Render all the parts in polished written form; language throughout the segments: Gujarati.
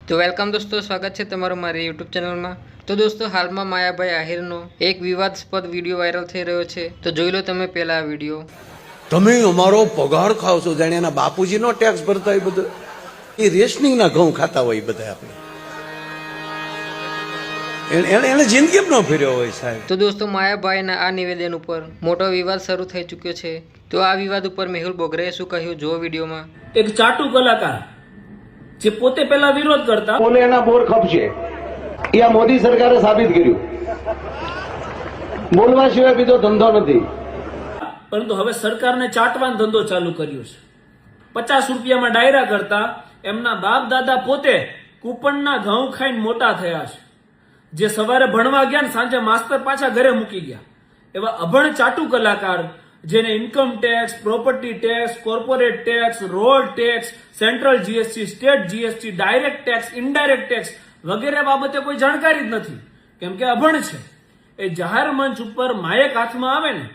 તો વેલકમ દોસ્તો, સ્વાગત છે તમારું મારી યુટ્યુબ ચેનલમાં। તો દોસ્તો, હાલમાં માયાભાઈ આહિરનો એક વિવાદાસ્પદ વિડીયો વાયરલ થઈ રહ્યો છે, તો જોઈ લો તમે પહેલા આ વિડીયો। તમે અમારો પગાર ખાવ છો, જાણે એના બાપુજીનો ટેક્સ ભરતા હોય, બધું એ રેશનિંગના ઘઉં ખાતા હોય બધા આપણે। એને જિંદગી ન ફેર્યો હોય સાહેબ। તો દોસ્તો, માયાભાઈના આ નિવેદન ઉપર મોટો વિવાદ શરૂ થઈ ચૂક્યો છે। તો આ વિવાદ ઉપર મેહુલ બોગરેએ શું કહ્યું, જો વિડીયોમાં। એક ચાટુ કલાકાર જે પોતે પહેલા વિરોધ કરતા, બોલે એના બોર ખપશે, એ આ મોદી સરકારે સાબિત કર્યું। બોલવા સિવાય બીજો ધંધો નથી। પરંતુ હવે સરકારને ચાટવાનો ધંધો ચાલુ કર્યો છે। 50 રૂપિયામાં ડાયરા કરતા એમના બાપ દાદા પોતે કૂપનના ઘઉં ખાઈને મોટા થયા છે। જે સવારે ભણવા ગયા ને સાંજે માસ્તર પાછા ઘરે મૂકી ગયા, એવા અભણ ચાટુ કલાકાર જેને income tax, property tax, corporate tax, road tax, central GST, state GST, direct tax, indirect tax વગેરે બાબતે કોઈ જાણકારી જ નથી, કેમ કે અભણ છે। એ જાહેર મંચ ઉપર માયક હાથમાં આવે ને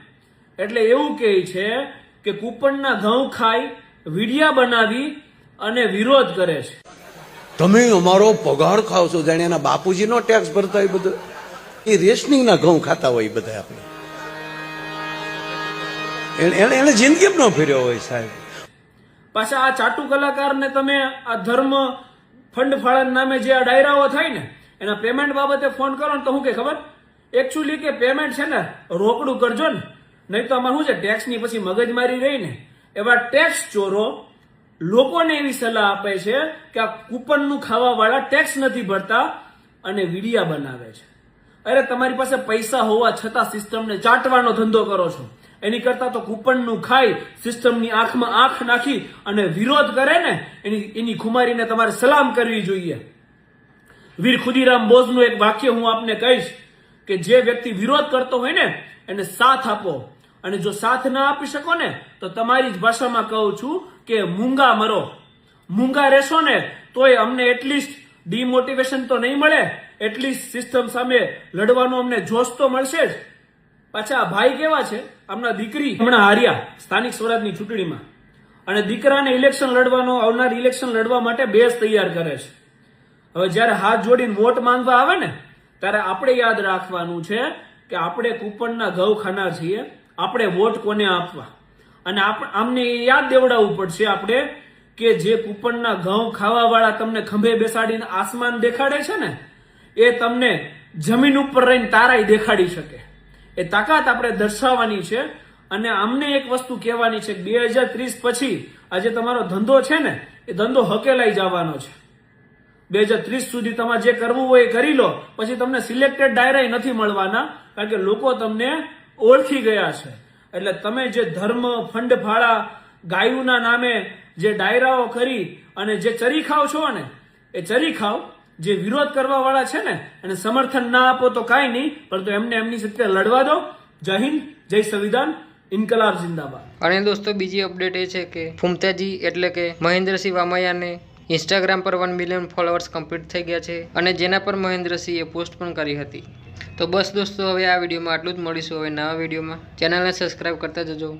એટલે એવું કહે છે કે કૂપનના ઘઉં ખાઈ વિડિયા બનાવી અને વિરોધ કરે છે। તમે અમારો પગાર ખાવ છો, જાણે એના બાપુજીનો ટેક્સ ભરતા હોય, બધું એ રેશનિંગના ઘઉં ખાતા હોય બધા આપણે। એને જિંદગી ન ફેર્યો હોય સાહેબ। પાછા આ ચાટુ કલાકારને તમે આ ધર્મ ફંડ ફાળા નામે જે આ ડાયરાઓ થાય ને એના પેમેન્ટ બાબતે ફોન કરો ને તો શું કે ખબર, એકચ્યુઅલી કે પેમેન્ટ છે ને રોકડું કરજો ને, નહીં તો આમાં શું છે ટેક્સની પછી મગજમારી રહી ને। એવા ટેક્સ ચોરો લોકોને એવી સલાહ આપે છે કે આ કૂપનનું ખાવા વાળા ટેક્સ નથી ભરતા અને વિડિયા બનાવે છે। અરે તમારી પાસે પૈસા હોવા છતાં સિસ્ટમને ચાટવાનો ધંધો કરો છો, એની કરતા તો કૂપનનું ખાઈ સિસ્ટમની આંખમાં આંખ નાખી અને વિરોધ કરે ને એની ખુમારીને તમારે સલામ કરવી જોઈએ। વીર ખુદીરામ બોઝનું એક વાક્ય હું આપને કહીશ કે જે વ્યક્તિ વિરોધ કરતો હોય ને એને સાથ આપો, અને જો સાથ ના આપી શકો ને તો તમારી જ ભાષામાં કહું છું કે મૂંગા મરો। મૂંગા રહેશો ને તોય અમને એટલીસ્ટ ડિમોટિવેશન તો નહીં મળે, એટલીસ્ટ સિસ્ટમ સામે લડવાનો અમને જોશ તો મળશે જ। પાછા આ ભાઈ કેવા છે, આમના દીકરી હમણાં હાર્યા સ્થાનિક સ્વરાજની ચૂંટણીમાં, અને દીકરાને ઇલેક્શન લડવાનો, આવનાર ઇલેક્શન લડવા માટે બેઝ તૈયાર કરે છે। હવે જયારે હાથ જોડીને વોટ માંગવા આવે ને ત્યારે આપણે યાદ રાખવાનું છે કે આપણે કૂપનના ઘઉં ખાનાર છીએ, આપણે વોટ કોને આપવા, અને આમને યાદ દેવડાવવું પડશે આપણે કે જે કૂપનના ઘઉં ખાવા વાળા તમને ખંભે બેસાડીને આસમાન દેખાડે છે ને એ તમને જમીન ઉપર રહીને તારાય દેખાડી શકે। એ તાકાત આપણે દર્શાવવાની છે, અને અમને એક વસ્તુ કહેવાની છે કે 2030 પછી આ જે તમારો ધંધો છે ને એ ધંધો હકેલાઈ જવાનો છે। 2030 સુધી તમારે જે કરવું હોય એ કરી લો, પછી તમને સિલેક્ટેડ ડાયરા નથી મળવાના, કારણ કે લોકો તમને ઓળખી ગયા છે। એટલે તમે જે ધર્મ ફંડ ફાળા ગાયુના નામે જે ડાયરાઓ કરી અને જે ચરી ખાવ છો ને એ ચરી ખાવ। જે વિરોધ કરવા વાળા છે ને અને સમર્થન ના આપો તો કાંઈ નહીં, પરંતુ એમને એમની સાથે લડવા દો। જય હિન્દ, જય સંવિધાન, ઇન્કલાબ જિંદાબાદ। અને દોસ્તો, બીજી અપડેટ એ છે કે ફુમતાજી એટલે કે મહેન્દ્રસિંહ વામૈયાને ઇન્સ્ટાગ્રામ પર 1 મિલિયન ફોલોઅર્સ કમ્પ્લીટ થઈ ગયા છે, અને જેના પર મહેન્દ્રસિંહે પોસ્ટ પણ કરી હતી। તો બસ દોસ્તો, હવે આ વિડીયોમાં આટલું જ, મળીશું હવે નવા વિડીયોમાં। ચેનલને સબસ્ક્રાઈબ કરતા જજો।